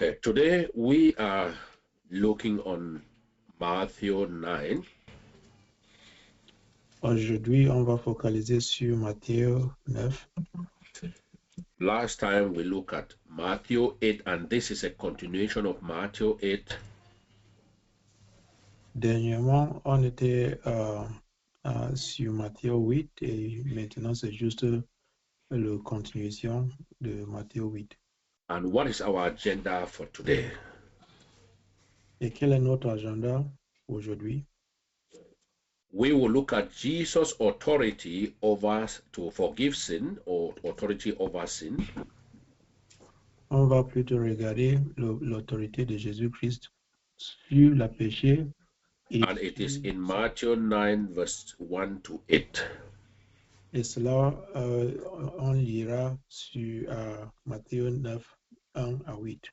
Okay, today we are looking on Matthew 9. Aujourd'hui, on va focaliser sur Matthieu 9. Last time we looked at Matthew 8, and this is a continuation of Matthew 8. Dernièrement, on était sur Matthieu 8 et maintenant c'est juste la continuation de Matthieu 8. And what is our agenda for today? Et quel est notre agenda aujourd'hui? We will look at Jesus' authority over to forgive sin or authority over sin. On va plutôt regarder l'autorité de Jésus-Christ sur le péché. And it is in Matthew 9, verse 1 to 8. Et cela, on lira sur Matthieu 9, 1 à 8.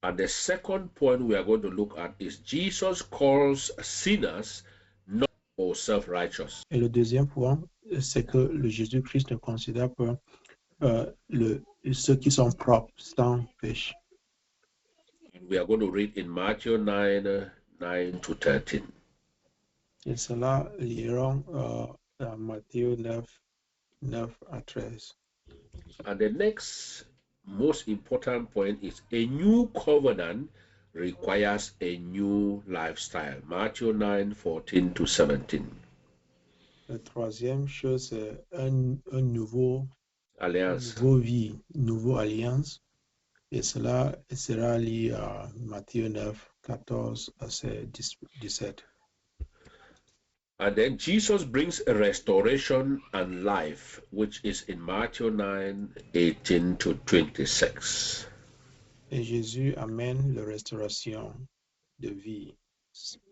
And the second point we are going to look at is Jesus calls sinners not or self-righteous. Et le deuxième point, c'est que le Jésus-Christ ne considère pas ceux qui sont propres sans péché. We are going to read in Matthew 9, 9 to 13. Et cela liront dans Matthieu 9, 9 à 13. And the next most important point is a new covenant requires a new lifestyle. Matthew 9, 14 to 17. La troisième chose, c'est un nouveau Alliance. vie, une nouvelle alliance. Et cela sera lié à Matthieu 9, 14 à 17. And then Jesus brings a restoration and life, which is in Matthew 9, 18 to 26. Et Jésus amène la restauration de vie.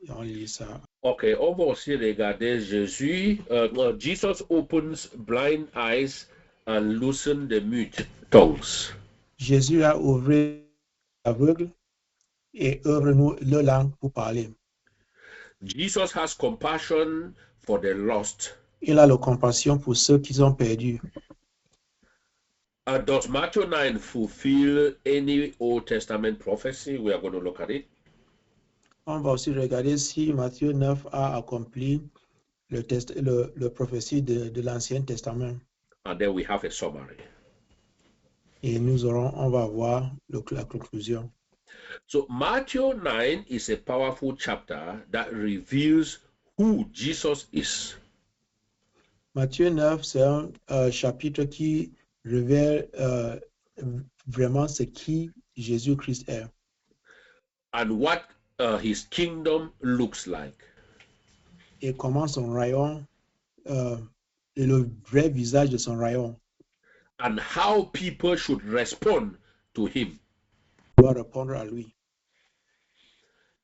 On lit ça. Okay, on va aussi regarder Jésus. Jesus opens blind eyes and loosens the mute tongues. Jésus a ouvert l'aveugle et ouvre-nous la langue pour parler. Jesus has compassion for the lost. Il a la compassion pour ceux qui sont perdus. Does Matthew 9 fulfill any Old Testament prophecy? We are going to look at it. On va aussi regarder si Matthieu 9 a accompli le prophétie de l'Ancien Testament. And then we have a summary. Et on va voir la conclusion. So Matthew 9 is a powerful chapter that reveals who Jesus is. Matthieu 9, c'est un chapitre qui révèle vraiment ce qui Jésus-Christ est. And what his kingdom looks like. Et comment son royaume, et le vrai visage de son royaume. And how people should respond to him. Doit répondre à lui.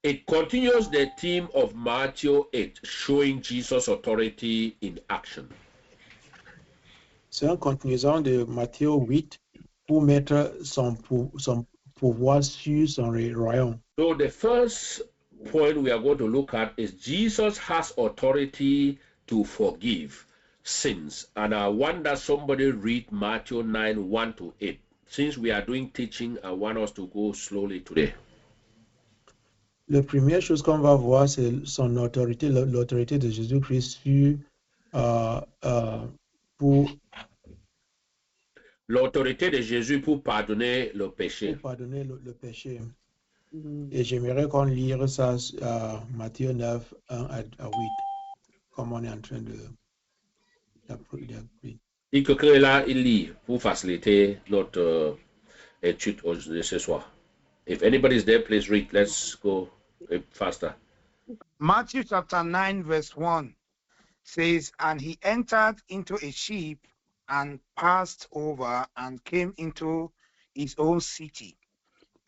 It continues the theme of Matthew 8, showing Jesus' authority in action. C'est une continuation de Matthieu 8 pour mettre son pouvoir sur son royaume. So the first point we are going to look at is Jesus has authority to forgive sins. And I want that somebody read Matthew 9, 1 to 8. Since we are doing teaching, I want us to go slowly today. La première chose qu'on va voir, c'est son autorité, l'autorité de Jésus-Christ sur pour l'autorité de Jésus pour pardonner le péché. Pour pardonner le péché. Et j'aimerais qu'on lire ça à Matthieu 9, 1 à 8, comme on est en train de d'apprendre. Et quelqu'un est là, il lit pour faciliter notre étude de ce soir. If anybody is there, please read. Let's go faster. Matthew chapter 9, verse 1 says, "And he entered into a ship and passed over and came into his own city.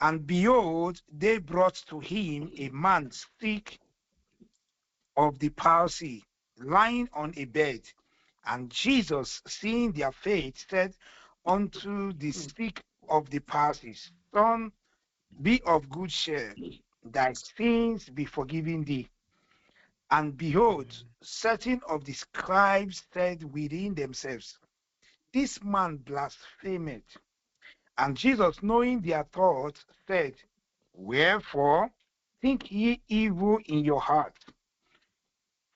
And behold, they brought to him a man sick of the palsy, lying on a bed. And Jesus, seeing their faith, said unto the sick of the palsy, Son, be of good cheer, thy sins be forgiven thee. And behold, certain of the scribes said within themselves, This man blasphemeth. And Jesus, knowing their thoughts, said, wherefore think ye evil in your heart?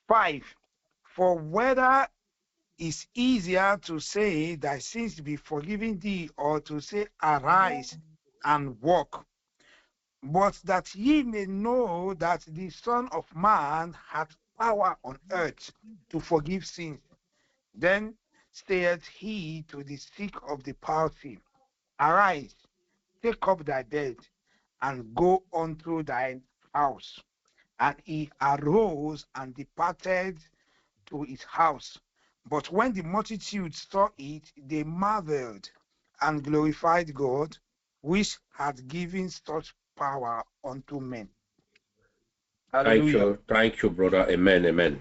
5. For whether is easier to say, thy sins be forgiven thee, or to say, arise and walk? But that ye may know that the Son of Man hath power on earth to forgive sins. Then saith he to the sick of the palsy, arise, take up thy bed, and go unto thine house. And he arose and departed to his house. But when the multitude saw it, they marveled and glorified God, which had given such power unto men. Hallelujah. Thank you, brother. Amen, amen.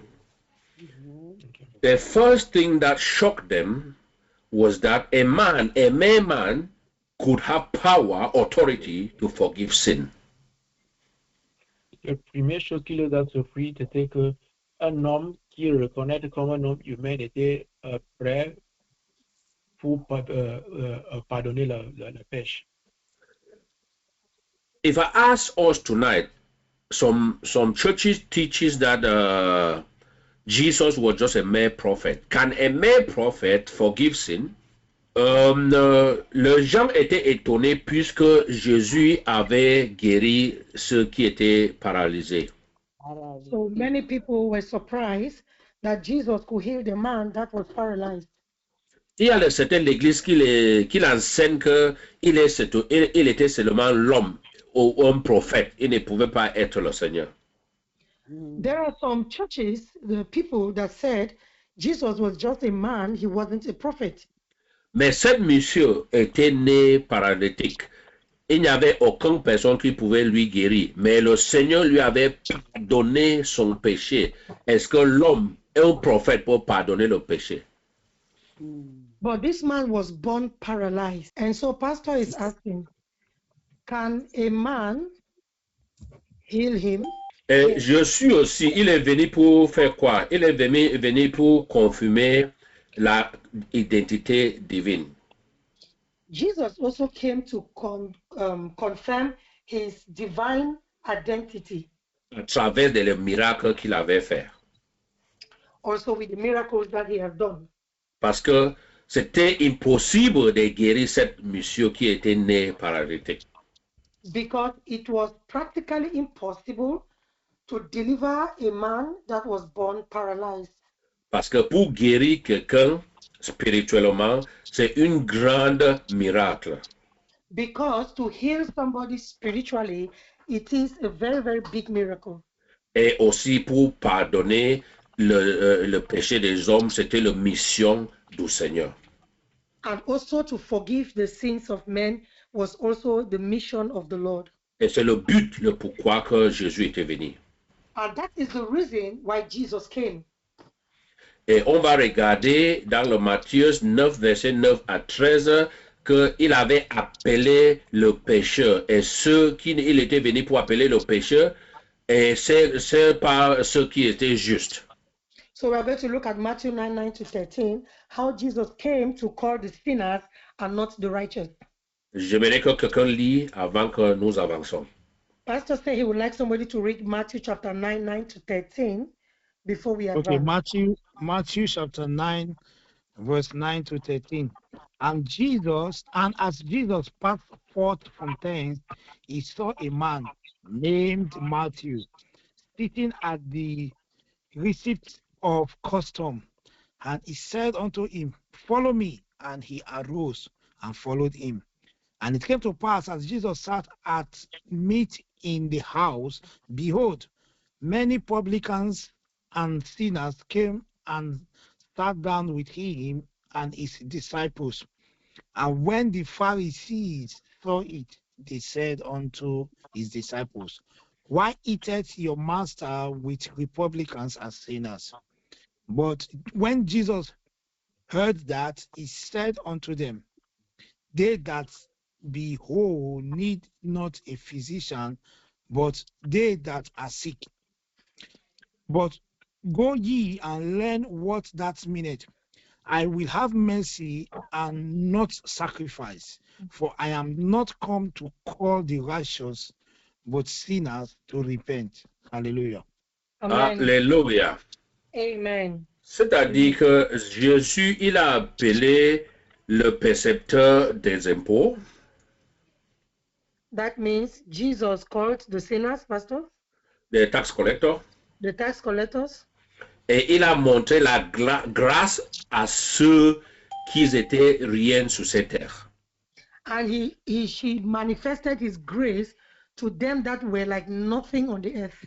Okay. The first thing that shocked them was that a mere man, could have power, authority to forgive sin. La première chose qui les a surpris, c'était qu'un homme qui reconnaît comme un homme humain était prêt pour pardonner la pêche. If I ask us tonight, some churches teaches that Jesus was just a mere prophet. Can a mere prophet forgive sin? Les gens étaient étonnés puisque Jésus avait guéri ceux qui étaient paralysés. So many people were surprised that Jesus could heal the man that was paralyzed. Il y a certaines l'église qui enseigne qu'il était seulement l'homme ou un prophète. Il ne pouvait pas être le Seigneur. There are some churches, the people that said Jesus was just a man, he wasn't a prophet. Mais cet monsieur était né paralytique. Il n'y avait aucune personne qui pouvait lui guérir. Mais le Seigneur lui avait pardonné son péché. Est-ce que l'homme est un prophète pour pardonner le péché? But this man was born paralyzed. And so pastor is asking, can a man heal him? Et je suis aussi, il est venu pour faire quoi? Il est venu pour confirmer l'identité divine. Jesus also came to confirm his divine identity, À travers les miracles qu'il avait fait. also with the miracles that he has done. Parce que c'était impossible de guérir cet monsieur qui était né paralytique. Because it was practically impossible to deliver a man that was born paralyzed. Parce que pour guérir quelqu'un spirituellement, c'est une grande miracle. Because to heal somebody spiritually, it is a very, very big miracle. Et aussi pour pardonner le péché des hommes, c'était la mission du Seigneur. And also to forgive the sins of men was also the mission of the Lord. Et c'est le but, le pourquoi que Jésus était venu. And that is the reason why Jesus came. Et on va regarder dans le Matthieu 9, verset 9 à 13, qu'il avait appelé le pécheur. Et ceux qui il était venu pour appeler le pécheur, et c'est pas ceux qui étaient justes. So we are going to look at Matthew 9, 9 to 13, how Jesus came to call the sinners and not the righteous. J'aimerais que quelqu'un lit avant que nous avançons. Pastor said he would like somebody to read Matthew chapter 9, 9 to 13 before we advance. Okay, Matthew chapter 9, verse 9 to 13. And as Jesus passed forth from thence, he saw a man named Matthew sitting at the receipt of custom. And he said unto him, follow me. And he arose and followed him. And it came to pass, as Jesus sat at meat in the house, behold, many publicans and sinners came and sat down with him and his disciples. And when the Pharisees saw it, they said unto his disciples, why eateth your master with publicans and sinners? But when Jesus heard that, he said unto them, they that be whole need not a physician, but they that are sick. But go ye and learn what that meaneth. I will have mercy and not sacrifice, for I am not come to call the righteous, but sinners to repent. Hallelujah. Amen. Alléluia. Amen. C'est-à-dire que Jésus, il a appelé le percepteur des impôts. That means Jesus called the sinners, Pastor, Des tax collectors, the tax collectors, et il a montré la grâce à ceux qui étaient rien sur cette terre. and she manifested his grace to them that were like nothing on the earth.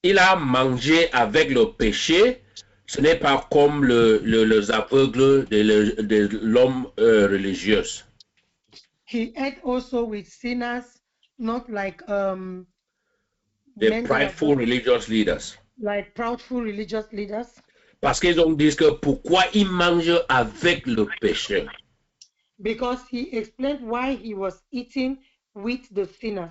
Il a mangé avec le péché. Ce n'est pas comme les aveugles de l'homme religieux. He ate also with sinners, not like The men that are prideful religious leaders. like proudful religious leaders, Parce qu'ils ont dit que pourquoi ils mangent avec le péché. because he explained why he was eating with the sinner.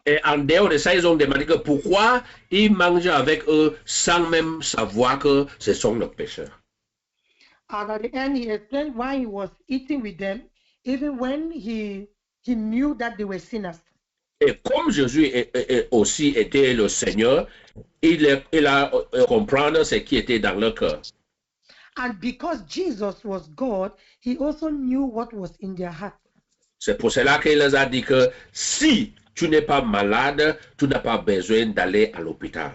Et en dehors de ça, ils ont demandé que pourquoi ils mangent avec eux sans même savoir que ce sont leurs pécheurs. And at the end, he explained why he was eating with them, even when he knew that they were sinners. Et comme Jésus aussi était le Seigneur, il a comprendre ce qui était dans leur cœur. And because Jesus was God, he also knew what was in their heart. C'est pour cela qu'il les a dit que si tu n'es pas malade, tu n'as pas besoin d'aller à l'hôpital.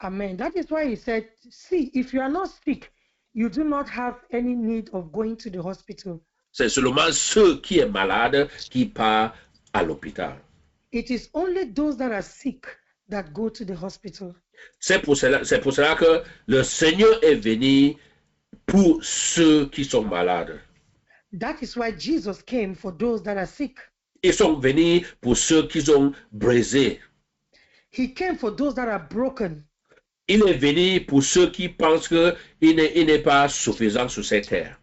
Amen. That is why he said, see, if you are not sick, you do not have any need of going to the hospital. C'est seulement ceux qui sont malades qui partent à l'hôpital. It is only those that are sick that go to the hospital. C'est pour cela que le Seigneur est venu pour ceux qui sont malades. That is why Jesus came for those that are sick. Ils sont venus pour ceux qui sont brisés. He came for those that are broken. Il est venu pour ceux qui pensent qu'il n'est pas suffisant sur cette terre.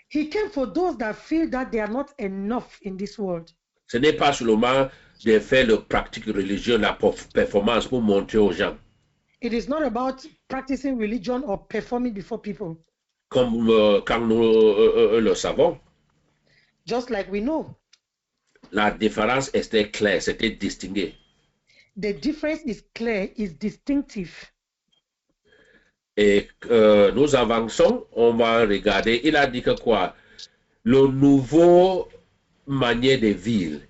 He came for those that feel that they are not enough in this world. Ce n'est pas seulement de faire le pratique religieux, la performance pour montrer aux gens. It is not about practicing religion or performing before people, Comme quand nous le savons, just like we know. la différence était claire, c'était distingué. The difference is clear, is distinctive. Et nous avançons, on va regarder. Il a dit que quoi? Le nouveau manière de vivre.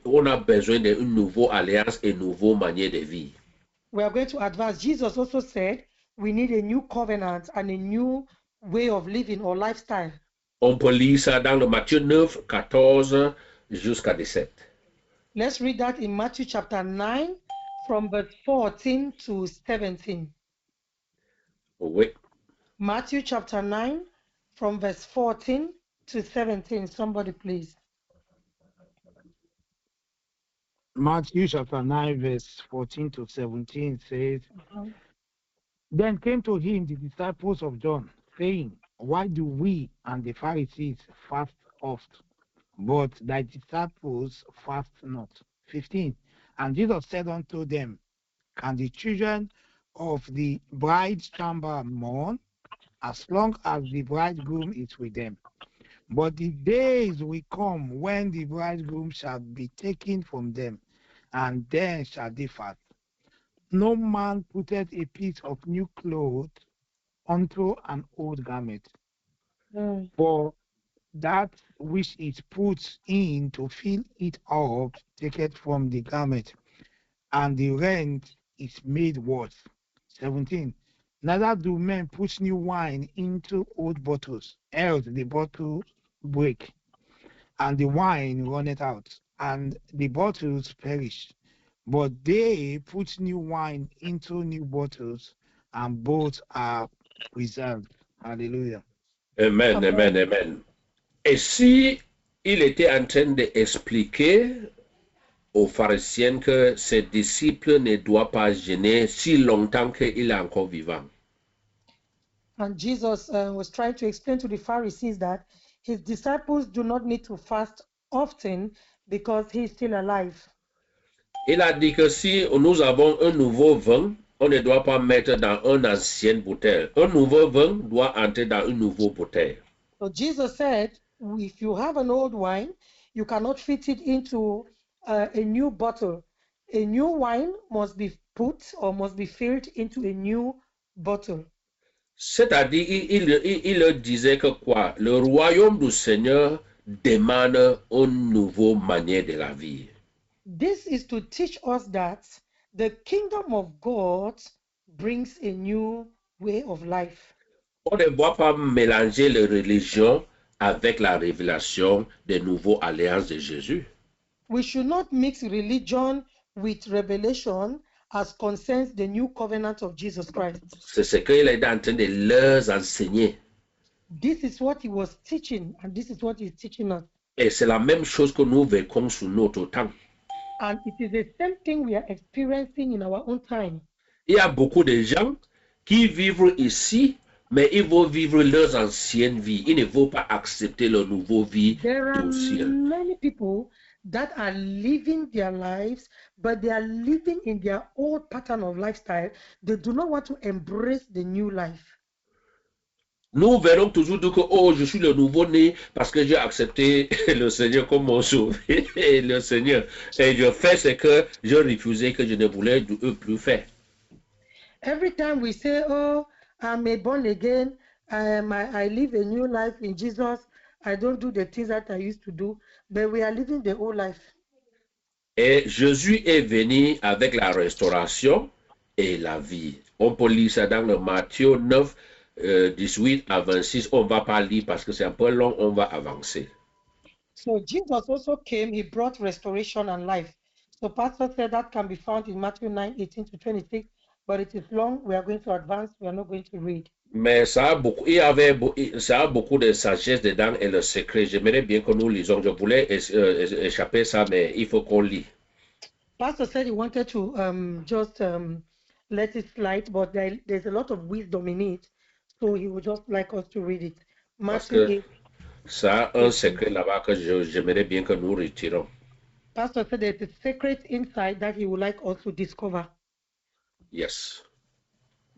On a besoin d'une nouvelle alliance et une nouvelle manière de vivre. We are going to advance. Jesus also said we need a new covenant and a new way of living or lifestyle. On peut lire ça dans le Matthieu 9, 14 jusqu'à 17. Let's read that in Matthew chapter 9 from verse 14 to 17. Oui. Matthew chapter 9 from verse 14 to 17. Somebody please. Matthew chapter 9, verse 14 to 17 says, Then came to him the disciples of John, saying, Why do we and the Pharisees fast oft, but thy disciples fast not? 15. And Jesus said unto them, Can the children of the bride's chamber mourn, as long as the bridegroom is with them? But the days will come when the bridegroom shall be taken from them, and then shall they fast. No man putteth a piece of new cloth unto an old garment, for that which is put in to fill it up taketh from the garment, and the rent is made worse. 17. Neither do men put new wine into old bottles, else the bottle break, and the wine runneth out, and the bottles perish. But they put new wine into new bottles, and both are preserved. Hallelujah. Amen, amen, amen. Et si il était en train d'expliquer aux pharisiens que ses disciples ne doivent pas jeûner si longtemps qu'il est encore vivant. And Jesus was trying to explain to the Pharisees that his disciples do not need to fast often because he is still alive. Il a dit que si nous avons un nouveau vin On ne doit pas mettre dans une ancienne bouteille. Un nouveau vin doit entrer dans une nouvelle bouteille. So Jesus said, if you have an old wine, you cannot fit it into a new bottle. A new wine must be put or must be filled into a new bottle. C'est-à-dire, il disait que quoi? Le royaume du Seigneur demande une nouvelle manière de la vie. This is to teach us that the kingdom of God brings a new way of life. On ne doit pas mélanger les religions avec la révélation des nouvelles alliances de Jésus. We should not mix religion with revelation as concerns the new covenant of Jesus Christ. C'est ce qu'il est en train de leur enseigner. This is what he was teaching, and this is what he's teaching us. Et c'est la même chose que nous vécons sous notre temps. And it is the same thing we are experiencing in our own time. Il y a beaucoup de gens qui vivent ici, mais ils vont vivre leurs anciennes vies. Ils ne vont pas accepter leur nouvelle vie There are du ciel. many people that are living their lives, but they are living in their old pattern of lifestyle. They do not want to embrace the new life. Nous verrons toujours dire que oh, je suis le nouveau-né parce que j'ai accepté le Seigneur comme mon sauveur et le Seigneur. Et je fais ce que je refusais, que je ne voulais plus faire. Every time we say, oh, I'm a born again, I live a new life in Jesus, I don't do the things that I used to do, but we are living the old life. Et Jésus est venu avec la restauration et la vie. On peut lire ça dans le Matthieu 9, 18 à 26. On ne va pas lire parce que c'est un peu long, on va avancer. So Jesus also came, he brought restoration and life. So Pastor said that can be found in Matthew 9, 18 to 26, but it is long, we are going to advance, we are not going to read. Mais ça a beaucoup de sagesse dedans et le secret. J'aimerais bien que nous lisons. Je voulais échapper ça, mais il faut qu'on lit. Pastor said he wanted to just let it slide, but there's a lot of wisdom in it, so he would just like us to read it. Matthew 8. Ça a un secret là-bas que j'aimerais bien que nous retirons. Pastor said there's a secret inside that he would like us to discover. Yes.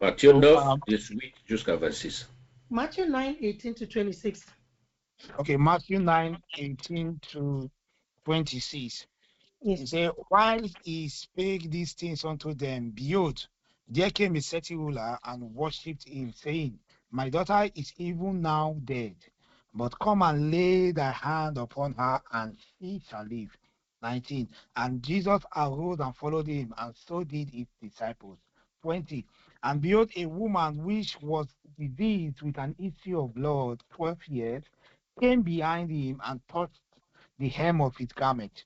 Matthieu 9, 18 jusqu'à 26. Matthew 9, 18 to 26. Okay, Matthew 9, 18 to 26. He Yes. said, while he spake these things unto them, behold, there came a certain ruler and worshipped him, saying, My daughter is even now dead, but come and lay thy hand upon her, and she shall live. 19. And Jesus arose and followed him, and so did his disciples. 20. And behold, a woman which was diseased with an issue of blood 12 years came behind him and touched the hem of his garment.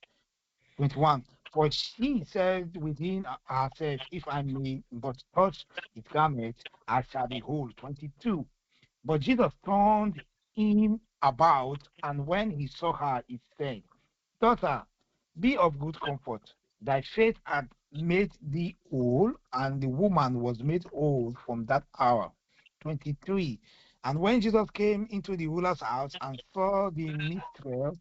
21. For she said within herself, If I may but touch his garment, I shall be whole. 22. But Jesus turned him about, and when he saw her, he said, Daughter, be of good comfort. Thy faith hath made thee whole. And the woman was made whole from that hour. 23. And when Jesus came into the ruler's house and saw the minstrels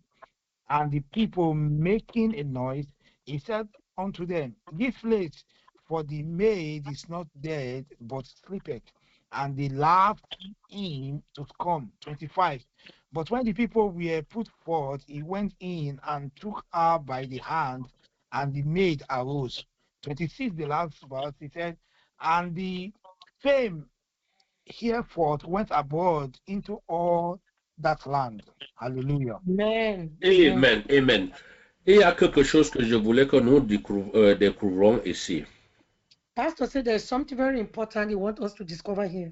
and the people making a noise, he said unto them, Give place, for the maid is not dead, but sleepeth. And they laughed him to come. 25. But when the people were put forth, he went in and took her by the hand, and the maid arose. 26, the last verse, he said, And the fame herefore went abroad into all that land. Hallelujah. Amen. Amen, amen. Il y a quelque chose que je voulais que nous découvrons ici. Pastor said there's something very important he wants us to discover here.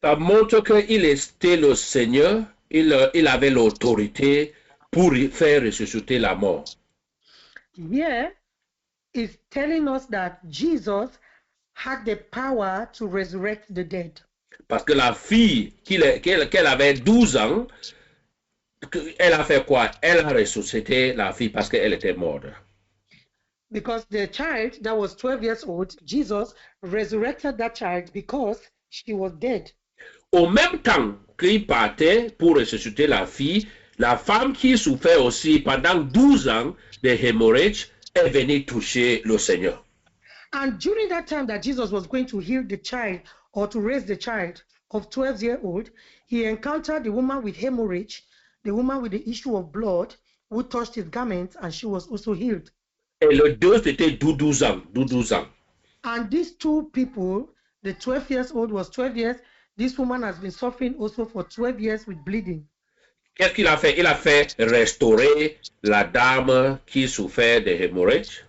Ça montre qu'il était le Seigneur, il avait l'autorité pour faire ressusciter la mort. Here is telling us that Jesus had the power to resurrect the dead. Parce que la fille qu'elle avait 12 ans, elle a fait quoi? Elle a ressuscité la fille parce qu'elle était morte. Because the child that was 12 years old, Jesus resurrected that child because she was dead. Au même temps qu'il partait pour ressusciter la fille, la femme qui souffrait aussi pendant 12 ans de hémorragie est venue toucher le Seigneur. And during that time that Jesus was going to heal the child or to raise the child of 12-year-old, he encountered the woman with hemorrhage, the woman with the issue of blood, who touched his garment, and she was also healed. Et le deux, c'était 12 ans. 12 ans. And these two people, the 12 years old was 12 years. This woman has been suffering also for 12 years with bleeding. Qu'est-ce qu'il a fait? Il a fait restaurer la dame qui souffrait de hémorragie.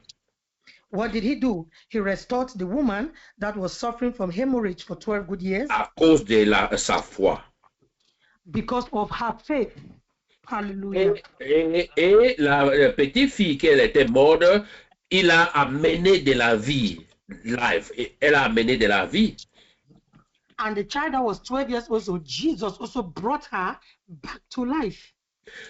What did he do? He restored the woman that was suffering from hemorrhage for 12 good years À cause de sa foi. because of her faith. Hallelujah. Et la petite fille qu'elle était morte, il a amené de la vie. Life. Elle a amené de la vie. And the child that was 12 years old, so Jesus also brought her back to life.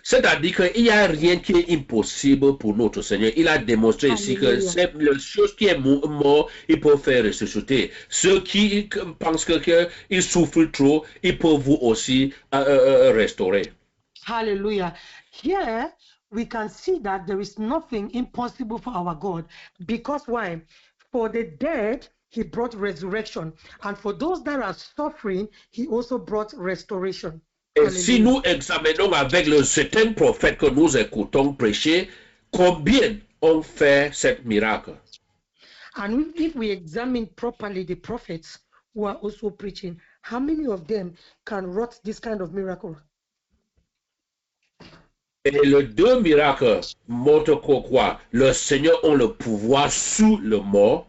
C'est-à-dire qu'il n'y a rien qui est impossible pour notre Seigneur. Il a démontré ici que c'est la chose qui est mort, il peut faire ressusciter. Ceux qui pensent qu'ils souffrent trop, ils peuvent vous aussi restaurer. Hallelujah. Here we can see that there is nothing impossible for our God. Because why? For the dead, he brought resurrection. And for those that are suffering, he also brought restoration. Et si nous examinons avec le certain prophète que nous écoutons prêcher, combien ont fait cet miracle? And if we examine properly the prophets who are also preaching, how many of them can wrought this kind of miracle? Et les deux miracles montrent quoi? Le Seigneur a le pouvoir sur le mort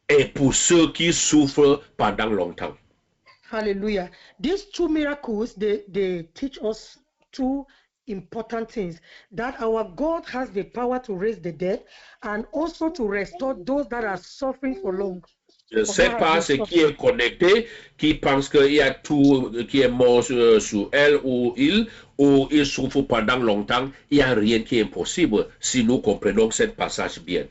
et pour ceux qui souffrent pendant longtemps. Hallelujah. These two miracles, they teach us two important things. That our God has the power to raise the dead and also to restore those that are suffering for long. Je ne sais pas ce qui est connecté, qui pense qu'il y a tout qui est mort sur elle ou il souffre pendant longtemps. Il n'y a rien qui est impossible si nous comprenons ce passage bien.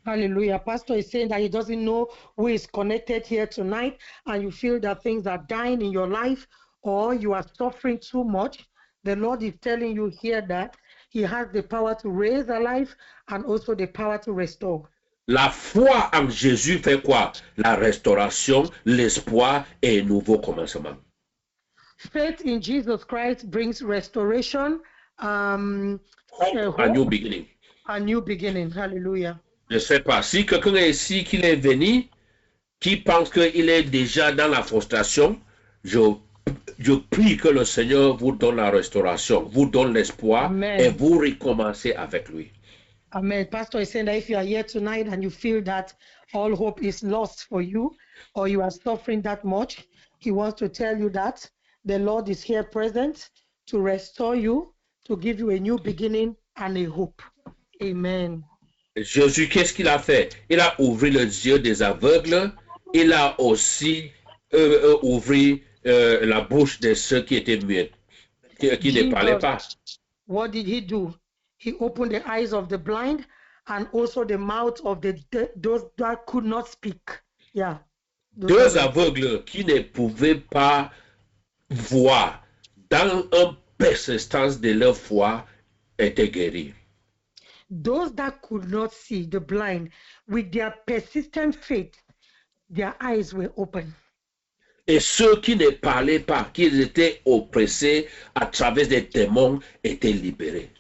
Hallelujah. Pastor is saying that he doesn't know who is connected here tonight, and you feel that things are dying in your life or you are suffering too much. The Lord is telling you here that he has the power to raise a life and also the power to restore. La foi en Jésus fait quoi? La restauration, l'espoir et un nouveau commencement. Faith in Jesus Christ brings restoration, Hope, a new beginning. A new beginning. Hallelujah. Je ne sais pas, si quelqu'un est ici qui est venu, qui pense qu'il est déjà dans la frustration, je prie que le Seigneur vous donne la restauration, vous donne l'espoir et vous recommencez avec lui. Amen. Pastor is saying that if you are here tonight and you feel that all hope is lost for you or you are suffering that much, he wants to tell you that the Lord is here present to restore you, to give you a new beginning and a hope. Amen. Jésus, qu'est-ce qu'il a fait? Il a ouvert les yeux des aveugles. Il a aussi ouvert la bouche de ceux qui étaient muets, qui ne parlaient pas. What did he do? He opened the eyes of the blind and also the mouth of those that could not speak. Yeah. Deux aveugles qui ne pouvaient pas voir, dans une persistance de leur foi, étaient guéris. Those that could not see, the blind, with their persistent faith, their eyes were open. Et ceux qui ne parlaient pas, qui étaient oppressés à travers des démons, étaient libérés.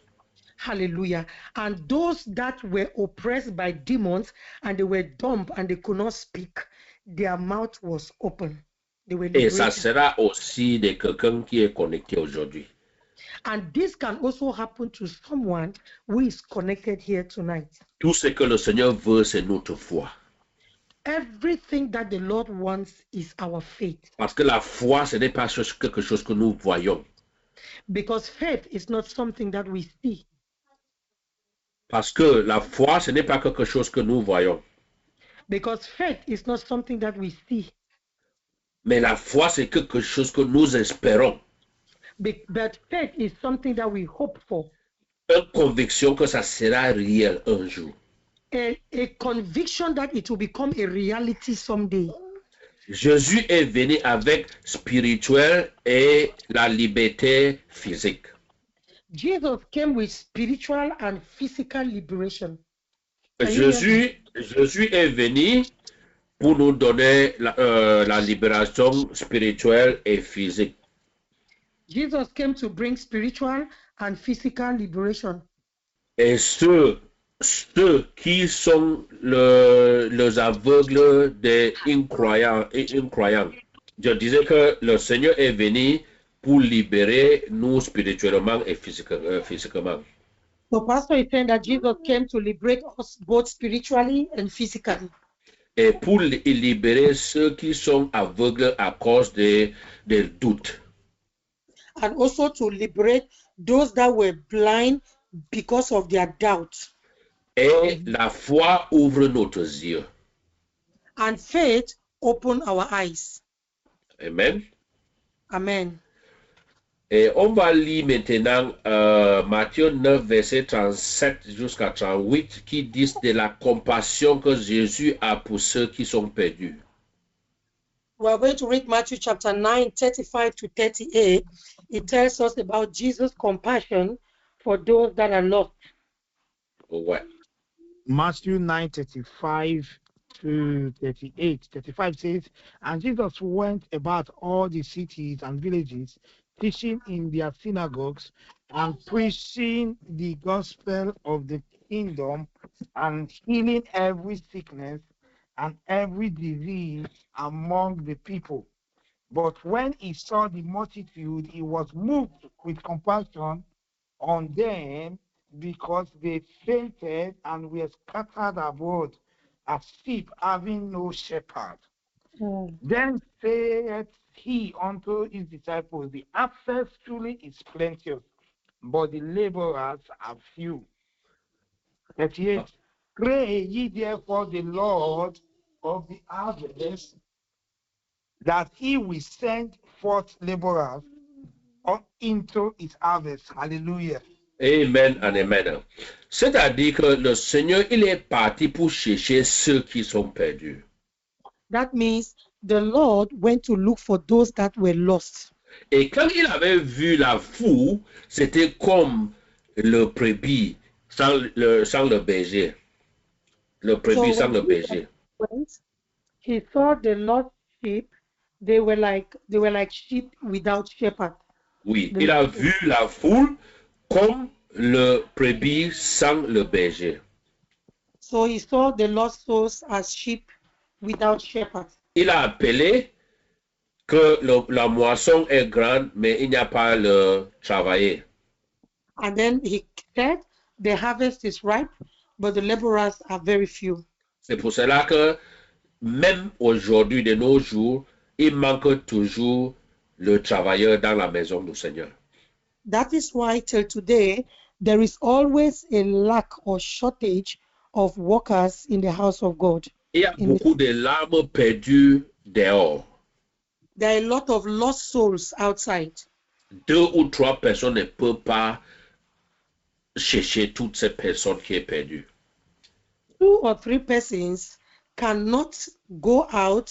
Hallelujah. And those that were oppressed by demons and they were dumb and they could not speak, their mouth was open. They were liberated. Et ça sera aussi de quelqu'un qui est connecté aujourd'hui. And this can also happen to someone who is connected here tonight. Tout ce que le Seigneur veut, c'est notre foi. Everything that the Lord wants is our faith. Parce que la foi, ce n'est pas quelque chose que nous voyons. Because faith is not something that we see. Parce que la foi, ce n'est pas quelque chose que nous voyons. Because faith is not something that we see. Mais la foi, c'est quelque chose que nous espérons. But faith is something that we hope for. Une conviction que ça sera réel un jour. A conviction that it will become a reality someday. Jésus est venu avec spirituel et la liberté physique. Jesus came with spiritual and physical liberation. Jésus est venu pour nous donner la libération spirituelle et physique. Jesus came to bring spiritual and physical liberation. Et ceux qui sont les aveugles des incroyants, je disais que le Seigneur est venu pour libérer nous spirituellement et physiquement. So Pastor is saying that Jesus came to liberate us both spiritually and physically. Et pour libérer ceux qui sont aveugles à cause des doutes. And also to liberate those that were blind because of their doubts. Et la foi ouvre nos yeux. And faith open our eyes. Amen. Amen. Et on va lire maintenant Matthieu 9, verset 37 jusqu'à 38, qui disent de la compassion que Jésus a pour ceux qui sont perdus. We are going to read Matthew chapter 9, 35 to 38. It tells us about Jesus' compassion for those that are lost. Ouais. Matthew 9, 35 to 38. 35 says, and Jesus went about all the cities and villages, teaching in their synagogues and preaching the gospel of the kingdom and healing every sickness and every disease among the people. But when he saw the multitude, he was moved with compassion on them because they fainted and were scattered abroad as sheep having no shepherd. Then saith he unto his disciples, the harvest truly is plenteous, but the laborers are few. 38. Pray ye therefore the Lord of the harvest that he will send forth laborers into his harvest. Hallelujah. Amen and amen. C'est-à-dire que le Seigneur, il est parti pour chercher ceux qui sont perdus. That means the Lord went to look for those that were lost. Et quand il avait vu la foule, c'était comme le brebis sans le berger. Le brebis sans le berger. He saw the lost sheep. They were like sheep without shepherd. Oui, il a vu la foule comme le brebis sans le berger. So he saw the lost souls as sheep without shepherd. Il a appelé que la moisson est grande, mais il n'y a pas le travailler. And then he said, the harvest is ripe, but the laborers are very few. C'est pour cela que même aujourd'hui, de nos jours, il manque toujours le travailleur dans la maison du Seigneur. That is why till today, there is always a lack or shortage of workers in the house of God. Il y a beaucoup de larmes perdues dehors. There are a lot of lost souls outside. 2 ou 3 personnes ne peuvent pas chercher toutes ces personnes qui sont perdues. 2 or 3 persons cannot go out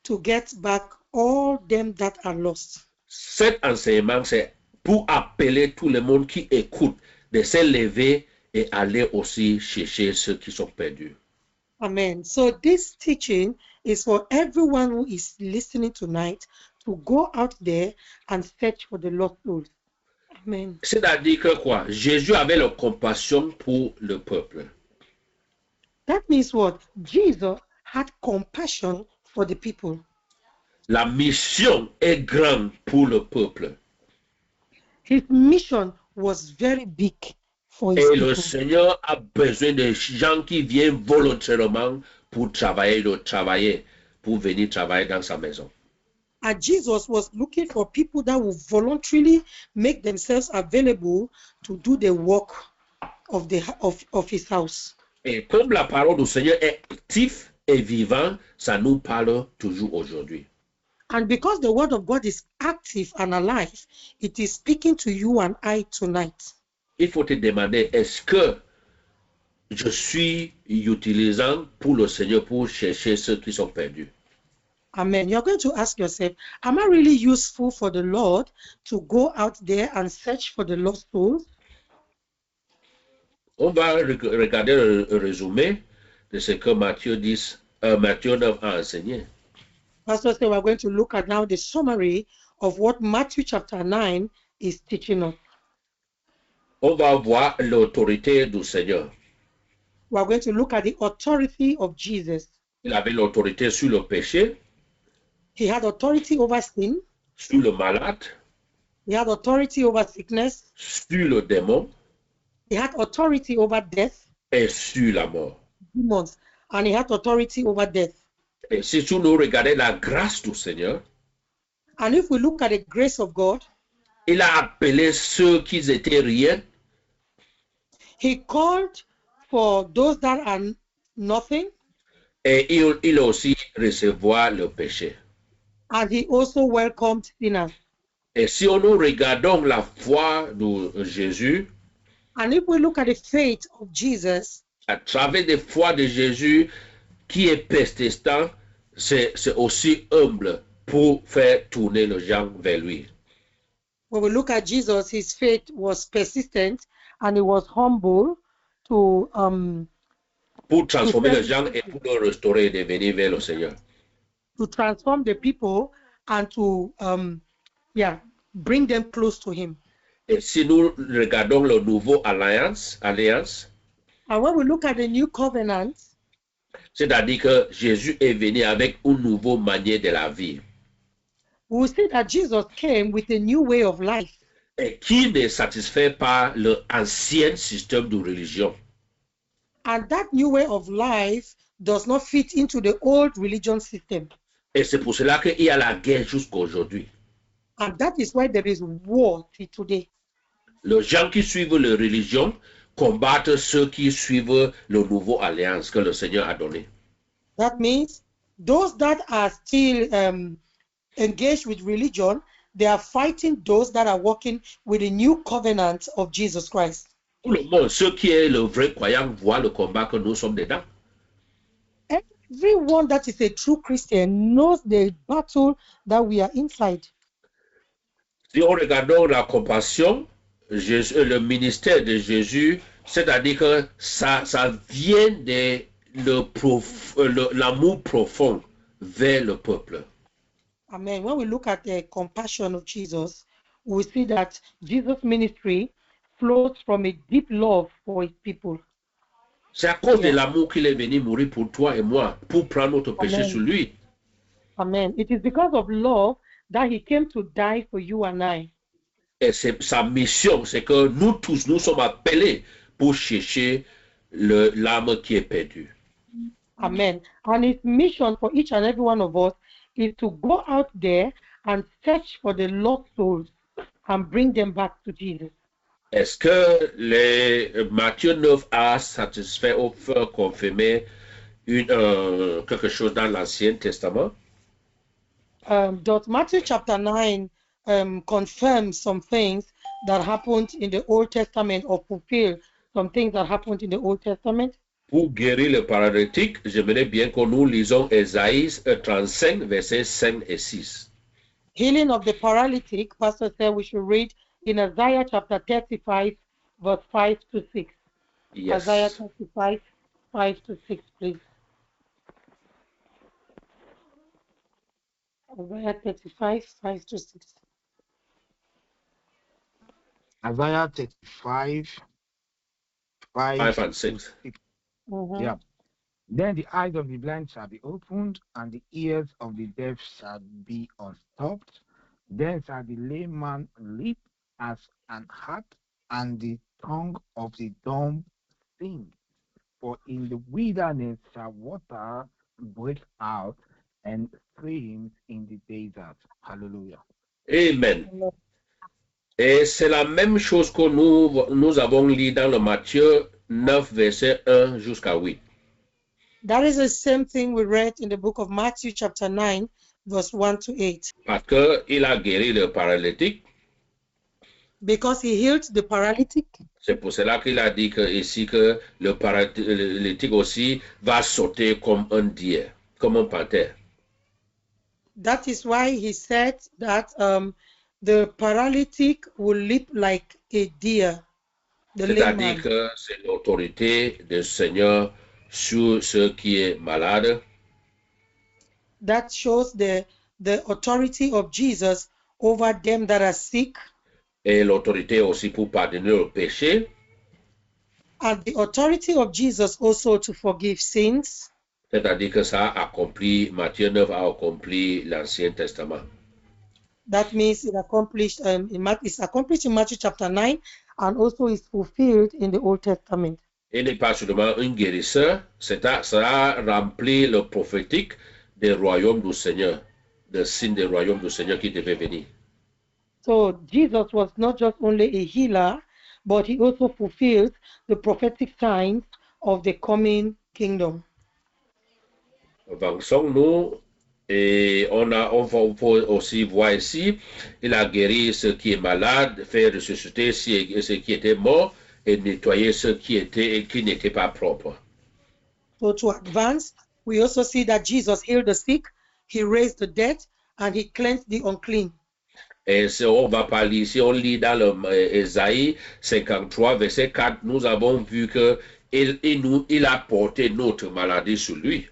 to get back all them that are lost. Cet enseignement, c'est pour appeler tout le monde qui écoute de se lever et aller aussi chercher ceux qui sont perdus. Amen. So this teaching is for everyone who is listening tonight to go out there and search for the lost souls. Amen. C'est-à-dire que quoi? Jésus avait la compassion pour le peuple. That means what? Jesus had compassion for the people. La mission est grande pour le peuple. His mission was very big for his Et people. le Seigneur a besoin de gens qui viennent volontairement pour travailler, pour venir travailler dans sa maison. And Jesus was looking for people that would voluntarily make themselves available to do the work of his house. Et comme la parole du Seigneur est active et vivante, ça nous parle toujours aujourd'hui. And because the word of God is active and alive, it is speaking to you and I tonight. Il faut te demander, est-ce que je suis utilisant pour le Seigneur pour chercher ceux qui sont perdus? Amen. You're going to ask yourself, am I really useful for the Lord to go out there and search for the lost souls? On va regarder le résumé de ce que Matthieu 9 a enseigné. Pastor said we're going to look at now the summary of what Matthew chapter 9 is teaching us. On va voir l'autorité du Seigneur. We're going to look at the authority of Jesus. Il avait l'autorité sur le péché, He had authority over sin. sur le malade, He had authority over sickness. sur le démon He had authority over death, et sur la mort. demons, and he had authority over death. Et si nous regardons la grâce du Seigneur, And if we look at the grace of God, il a appelé ceux qui étaient rien he called for those that are nothing, et il a aussi recevoir le péché. and he also welcomed sinners. Et si nous regardons la foi de Jésus, And if we look at the faith of Jesus, à travers des foi de Jésus qui est persistant, c'est aussi humble pour faire tourner les gens vers lui. when we look at Jesus, his faith was persistent and he was humble to Pour transformer les gens et pour les restaurer et de venir vers le Seigneur. transform the people and to bring them close to him. Et si nous regardons le nouveau alliance, And when we look at the new covenant, c'est-à-dire que Jésus est venu avec une nouvelle manière de la vie we will see that Jesus came with a new way of life, et qui ne satisfait pas l'ancien système de religion. and that new way of life does not fit into the old religion system. Et c'est pour cela qu'il y a la guerre jusqu'à aujourd'hui. And that is why there is war till today. Les gens qui suivent la religion combattent ceux qui suivent la nouvelle alliance que le Seigneur a donnée. That means those that are still engaged with religion, they are fighting those that are working with the new covenant of Jesus Christ. Tout le monde, ceux qui est le vrai croyant, voient le combat que nous sommes dedans. Everyone that is a true Christian knows the battle that we are inside. Si on regarde la compassion, le ministère de Jésus, c'est-à-dire que ça vient de l'amour profond vers le peuple. Amen. When we look at the compassion of Jesus, we see that Jesus' ministry flows from a deep love for his people. C'est à cause de l'amour qu'il est venu mourir pour toi et moi, pour prendre notre péché Amen. sur lui. Amen. It is because of love that he came to die for you and I. Et sa mission, c'est que nous tous, nous sommes appelés pour chercher l'âme qui est perdue. Amen. And his mission for each and every one of us is to go out there and search for the lost souls and bring them back to Jesus. Est-ce que Matthieu 9 a satisfait ou fait confirmer quelque chose dans l'Ancien Testament? Does Matthew chapter 9 confirm some things that happened in the Old Testament or fulfill some things that happened in the Old Testament? Pour guérir le paralytique, j'aimerais bien que nous lisons Ésaïe 35, versets 5 et 6. Healing of the paralytic, Pastor said we should read in Isaiah chapter 35, verse 5 to 6. Yes. Isaiah 35, 5 to 6, please. Isaiah 35, 5 to 6. Isaiah 35, 5 and 6. Mhm. Yeah. Then the eyes of the blind shall be opened, and the ears of the deaf shall be unstopped. Then shall the lame man leap as an hart, and the tongue of the dumb sing. For in the wilderness shall water break out, and streams in the desert. Hallelujah. Amen. Et c'est la même chose que nous avons lu dans le Matthieu 9, verset 1 jusqu'à 8. That is the same thing we read in the book of Matthew chapter 9, verse 1 to 8. Parce qu'il a guéri le paralytique. Because he healed the paralytic. C'est pour cela qu'il a dit ici que le paralytique aussi va sauter comme un dieu, comme un panthère. That is why he said that the paralytic will leap like a deer. the lame C'est-à-dire man. que c'est l'autorité du Seigneur sur ce qui est malade. That shows the authority of Jesus over them that are sick, Et l'autorité aussi pour pardonner le péché. and the authority of Jesus also to forgive sins. C'est-à-dire que ça a accompli, Matthieu 9 a accompli l'Ancien Testament. That means it's accomplished in Matthew chapter 9, and also is fulfilled in the Old Testament. Il n'est pas seulement un guérisseur, ça a rempli le prophétique des royaumes du Seigneur, le signe des royaumes du Seigneur qui devait venir. So Jesus was not just only a healer, but he also fulfilled the prophetic signs of the coming kingdom. Avançons-nous et on peut aussi voir ici, il a guéri ceux qui est malade, fait ressusciter ceux qui étaient morts et nettoyer ceux qui n'étaient pas propres. So to advance, we also see that Jesus healed the sick, he raised the dead, and he cleansed the unclean. Et si on va parler ici, on lit dans Ésaïe 53, verset 4, nous avons vu que il a porté notre maladie sur lui.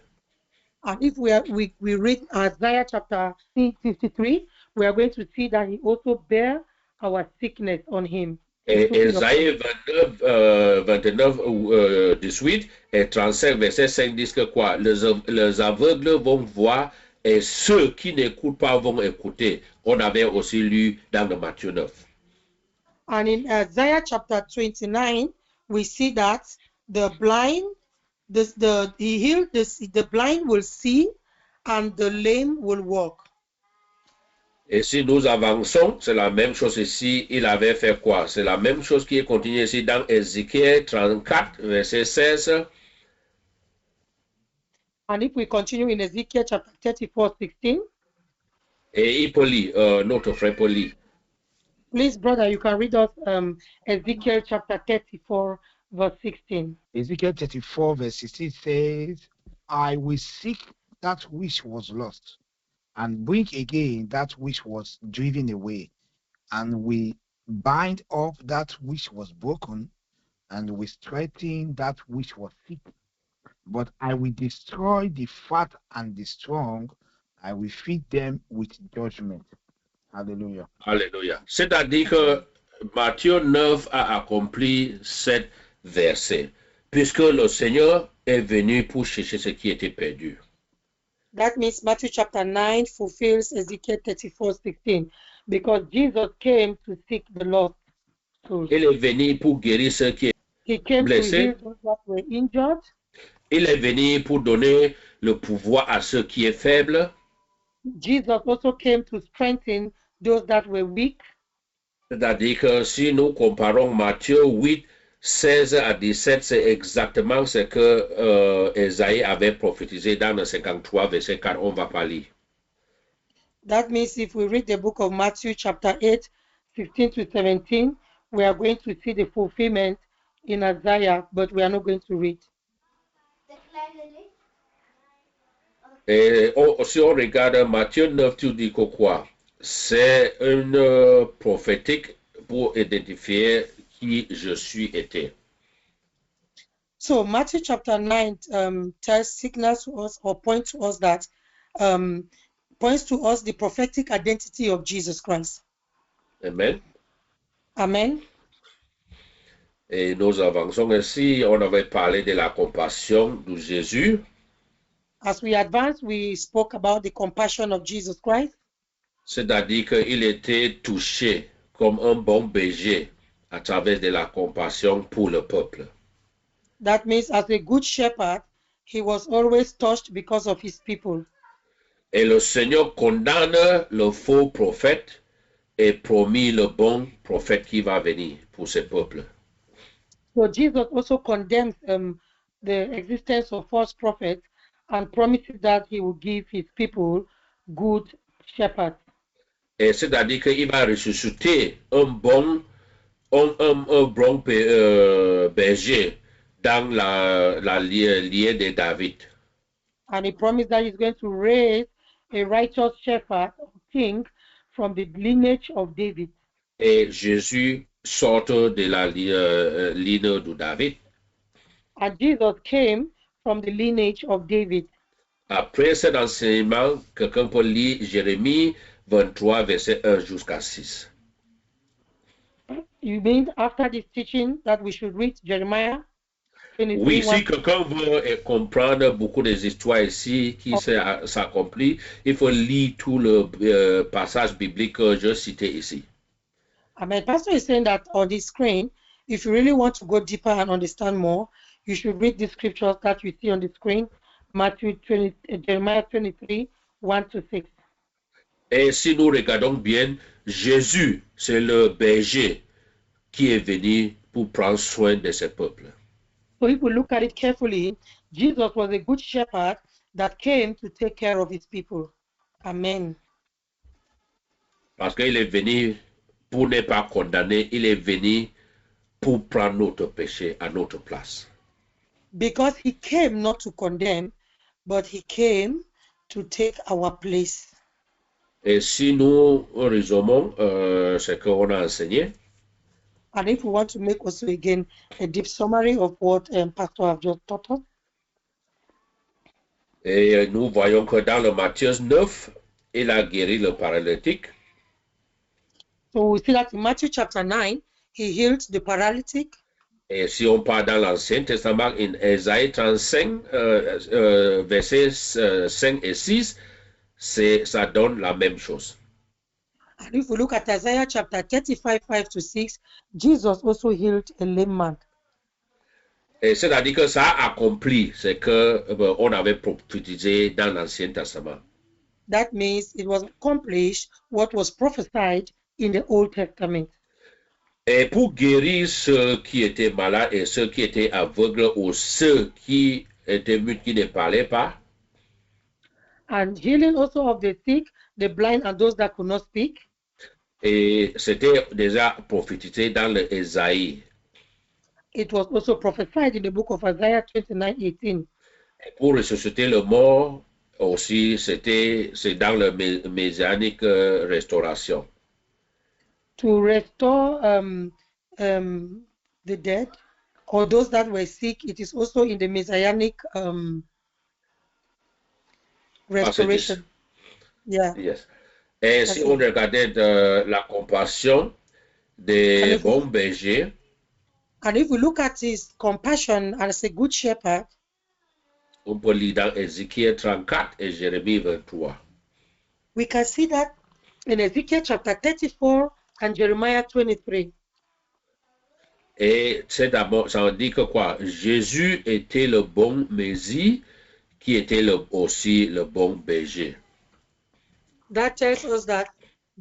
And if we read Isaiah chapter 53, we are going to see that he also bear our sickness on him. Et Ésaïe 29, 18 et 35, verset 5 disent que quoi? Les aveugles vont voir et ceux qui n'écoutent pas vont écouter. On avait aussi lu dans le Matthieu 9. And in Isaiah chapter 29, we see that the blind, he healed the blind will see, and the lame will walk. Et si nous avançons, c'est la même chose ici. Il avait fait quoi? C'est la même chose qui est continuée ici dans Ézéchiel 34, verset 16. And if we continue in Ezekiel chapter 34, 16. Et il peut lire, notre frère peut lire. Please, brother, you can read us Ezekiel chapter 34, verse 16. Ezekiel 34, verse 16 says, I will seek that which was lost, and bring again that which was driven away, and we bind up that which was broken, and we strengthen that which was sick. But I will destroy the fat and the strong, I will feed them with judgment. Hallelujah. Alléluia. C'est-à-dire que Matthieu 9 a accompli cet verset, puisque le Seigneur est venu pour chercher ce qui était perdu. That means Matthew chapter 9 fulfills Ezekiel 34, 16, because Jesus came to seek the lost souls. Il est venu pour guérir ceux qui He came blessés. to heal those that were injured. Il est venu pour donner le pouvoir à ceux qui sont faibles. Jesus also came to strengthen those that were weak. C'est-à-dire que si nous comparons Matthieu 8, 16 à 17, c'est exactement ce que Ésaïe avait prophétisé dans le 53, verset 4. On va pas lire. That means if we read the book of Matthew chapter 8, 15 to 17, we are going to see the fulfillment in Isaiah, but we are not going to read. Et si on regarde Matthieu 9, tu dis que quoi? C'est une prophétique pour identifier qui je suis été. So Matthew chapter 9 signals to us or points to us that points to us the prophetic identity of Jesus Christ. Amen. Amen. Et nous avançons ici, on avait parlé de la compassion de Jésus. As we advance, we spoke about the compassion of Jesus Christ. C'est-à-dire qu'il était touché comme un bon berger à travers de la compassion pour le peuple. That means as a good shepherd, he was always touched because of his people. Et le Seigneur condamne le faux prophète et promet le bon prophète qui va venir pour ce peuple. So Jesus also condemns the existence of false prophets and promises that he will give his people good shepherds. Et c'est-à-dire qu'il va ressusciter un bon berger dans la lignée de David. And he promised that he's going to raise a righteous shepherd or king from the lineage of David. Et Jésus sortent de la ligne de David. And Jesus came from the lineage of David. Après cet enseignement, quelqu'un peut lire Jérémie 23, verset 1 jusqu'à 6. You mean after this teaching that we should read Jeremiah 23? Oui, si quelqu'un veut comprendre beaucoup des histoires ici qui s'accomplissent, il faut lire tout le passage biblique que je citais ici. Amen. Pastor is saying that on the screen, if you really want to go deeper and understand more, you should read the scriptures that you see on the screen, Jeremiah 23, 1 to 6. Et si nous regardons bien, Jésus, c'est le berger qui est venu pour prendre soin de ses peuples. So if we look at it carefully, Jesus was a good shepherd that came to take care of his people. Amen. Parce qu'il est venu pour ne pas condamner, il est venu pour prendre notre péché à notre place. Because he came not to condemn, but he came to take our place. Et si nous résumons ce qu'on a enseigné, and if we want to make also again a deep summary of what Pastor have just taught us, et nous voyons que dans le Matthieu 9, il a guéri le paralytique. so we see that in Matthew chapter 9, he healed the paralytic. Et si on part dans l'Ancien Testament, in Ésaïe 35, versets 5 et 6, ça donne la même chose. And if we look at Isaiah chapter 35, 5 to 6, Jesus also healed a lame man. Et c'est-à-dire que ça a accompli ce qu'on avait prophétisé dans l'Ancien Testament. That means it was accomplished what was prophesied in the Old Testament. Et pour guérir ceux qui étaient malades et ceux qui étaient aveugles ou ceux qui étaient muets, qui ne parlaient pas, And healing also of the sick, the blind, and those that could not speak. et c'était déjà prophétisé dans l'Ésaïe. It was also prophesied in the book of Isaiah 29:18. Pour ressusciter le mort aussi, c'est dans le messianique restauration. To restore the dead or those that were sick, it is also in the messianic restoration. Yeah. Yes. Et si on regardait la compassion des bons bergers, And if we look at his compassion as a good shepherd, on peut lire dans Ézéchiel 34 et Jérémie 23. we can see that in Ezekiel chapter 34 and Jeremiah 23. Et c'est d'abord, ça veut dire que quoi? Jésus était le bon Messie qui était aussi le bon berger. That tells us that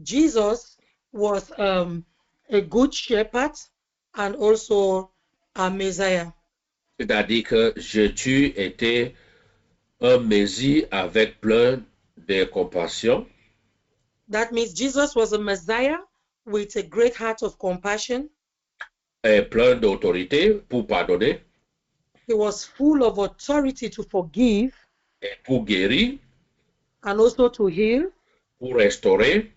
Jesus was a good shepherd and also a Messiah. C'est-à-dire que Jésus était un Messie avec plein de compassion. That means Jesus was a Messiah with a great heart of compassion. Et plein d'autorité pour pardonner He was full of authority to forgive et pour guérir, and also to heal, pour restaurer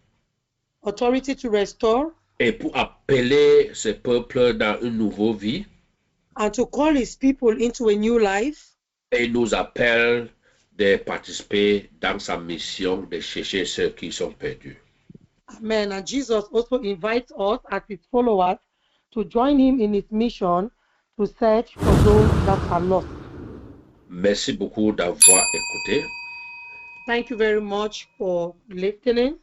authority to restore, et pour appeler ce peuple dans une nouvelle vie. and to call his people into a new life. Et il nous appelle de participer dans sa mission de chercher ceux qui sont perdus. Amen. And Jesus also invites us as his followers to join him in his mission to search for those that are lost. Merci beaucoup d'avoir écouté. Thank you very much for listening.